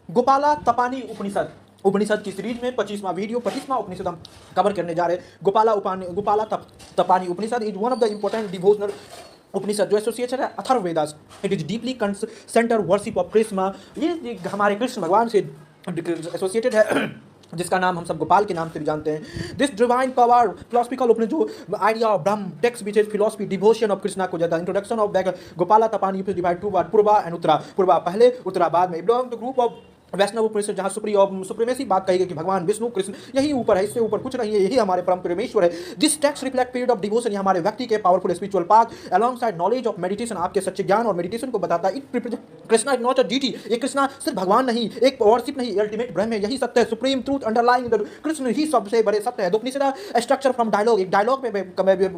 गोपाला तपानी उपनिषद उपनिषद की सीरीज में 25वां वीडियो 25वां उपनिषद हम कवर करने जा रहे हैं। Gopala Tapani Upanishad is one of the important devotional Upanishad जो एसोसिएशन है Atharvavedas. It is deeply centre worship of Krishna. ये हमारे कृष्ण भगवान से एसोसिएटेड है, जिसका नाम हम सब गोपाल के नाम से भी जानते हैं। This divine power philosophical open जो idea of Brahman text which is philosophy devotion of Krishna को जाता है। Introduction of back Gopala Tapani divide to word Purva and Uttara. Purva पहले, उत्तरा बाद में। Belong to group of Vaishnava Upanishad जहाँ सुप्रीमेसी बात कही गई कि भगवान विष्णु कृष्ण यही ऊपर है, इससे ऊपर कुछ नहीं है, यही हमारे परम परमेश्वर है। This text reflect period of devotion, ये हमारे व्यक्ति के powerful spiritual path alongside knowledge of meditation, आपके सच्चे ज्ञान और मेडिटेशन को बताता है। It Krishna is not a deity, ये कृष्णा सिर्फ भगवान नहीं, एक वर्शिप नहीं, अल्टीमेट ब्रह्म है, यही सत्य है, सुप्रीम ट्रूथ अंडरलाइंग कृष्ण ही सबसे बड़े सत्य है। तो उपनिषद स्ट्रक्चर फ्रॉम डायलॉग, एक डायलॉग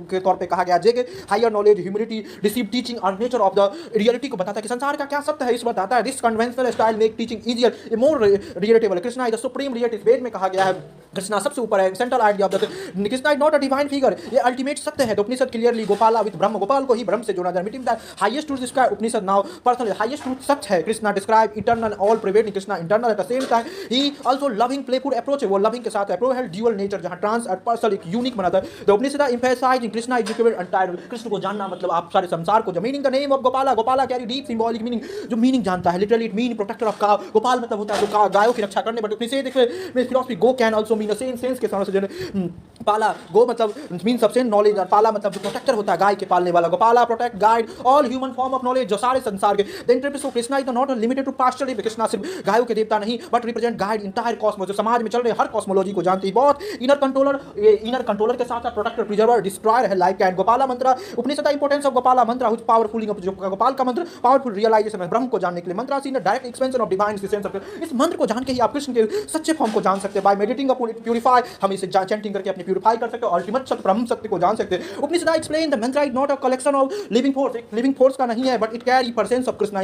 के तौर पे कहा गया जेके higher knowledge humility receive teaching और नेचर ऑफ द रियलिटी को बताता है कि संसार का क्या सत्य है, इस बताता है। This conventional style make teaching easier more relatable. Krishna is the supreme reality, Veda में कहा गया है कृष्णा सबसे ऊपर है, central idea of the Krishna is not a divine figure, ये अल्टीमेट सत्य है। तो उपनिषद क्लियरली गोपाला विद ब्रह्म, गोपाल को ही ब्रह्म से जोड़ा जाए। Meeting the highest truth describe Upanishad now personal, highest truth सच है। Krishna describe eternal all private, Krishna internal at the same time ही आल्सो लविंग प्लेफुल अप्रोच है, वो लविंग के साथ अप्रोच है। ड्यूअल नेचर जहां ट्रांस और पर्सनल एक यूनिक बनाता है। The Upanishad emphasizing Krishna is equivalent entire, Krishna को जानना मतलब आप सारे संसार को। Meaning the name of Gopala, Gopala carry deep symbolic meaning, जो मीनिंग जानता है literally it mean protector of cow. Gopal मतलब होता है जो गायों की रक्षा करने, बट उपनिषद में philosophy go can also mean the same sense के साथ से पाला गो मतलब मीन सबसे नॉलेज, और पाला मतलब प्रोटेक्टर होता है, गाय के पालने वाला। Gopala protect guide all human form of knowledge, जो सारे संसार के। The interpret of Krishna is not limited to pasture, Krishna सिर्फ गायों के देवता नहीं but represent guide entire cosmos, जो समाज में चल रहे हर कॉस्मोलॉजी को जानती है। बहुत इनर कंट्रोलर के साथ प्रोटेक्टर प्रिजर्वर डिस्ट्रॉयर है लाइफ कैन। गोपाला मंत्र उपनिषद इंपोर्टेंस ऑफ गोपाला मंत्र व्हिच पावरफुल, जो गोपाल का मंत्र पावरफुल रियलाइजेशन है ब्रह्म को जानने के लिए। मंत्र in direct expansion of divine sense of, इस मंत्र को जान के ही आप कृष्ण के सच्चे फॉर्म को जान सकते हैं। By meditating upon it purify, हम इसे चैंटिंग करके अपने प्यूरिफाई कर सकते हैं, अल्टीमेट सत्य ब्रह्म सत्य को जान सकते हैं। Upanishad explain the mantra is not a collection of living force, एक लिविंग फोर्स का नहीं है but it carry presence of Krishna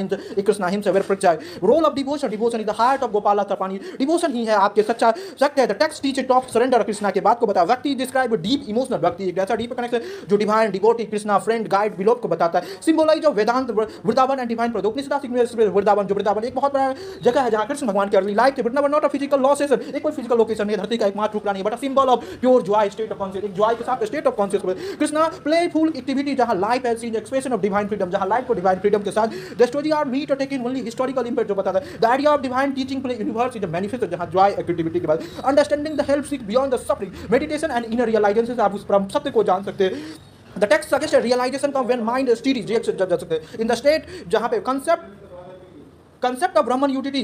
himself where प्रचार। Role of devotion, devotion is the heart of Gopala Tapani, devotion ही है आपके सच्चा सत्य है। The text teach it of surrender, Krishna के बात को बताया। व्यक्ति डिस्क्राइब डीप इमोशनल, व्यक्ति एक ऐसा डीप कनेक्शन जो divine devotee Krishna friend guide beloved को बताता है। Symbolize of Vedanta Vrindavan and divine product, Upanishad Vrindavan, जो वृंदावन एक बहुत बड़ा जगह है जहां कृष्ण भगवान की अर्ली लाइफ थे। Vrindavan not a physical location, एक कोई फिजिकल लोकेशन नहीं, धरती का एकमात्र टुकड़ा नहीं, but a symbol of pure joy state of conscious, एक जॉय के साथ state of conscious. Krishna playful activity जहां लाइफ है seen expression of divine freedom, जहां लाइफ को डिवाइन फ्रीडम के साथ। द स्टोरी आर मीट और टेकन ओनली हिस्टोरिकल इंपैक्ट, जो बताता है। The idea of divine teaching play universe is a manifest, जहां जॉय एक्टिविटी के बाद understanding the help seek beyond the suffering, meditation and inner realisation से आप उस परम सत्य को जान सकते हैं। The text suggest realisation come when mind steady reaction जा सकते हैं इन द स्टेट जहां पे कंसेप्ट ऑफ ब्रह्मन यूटिलिटी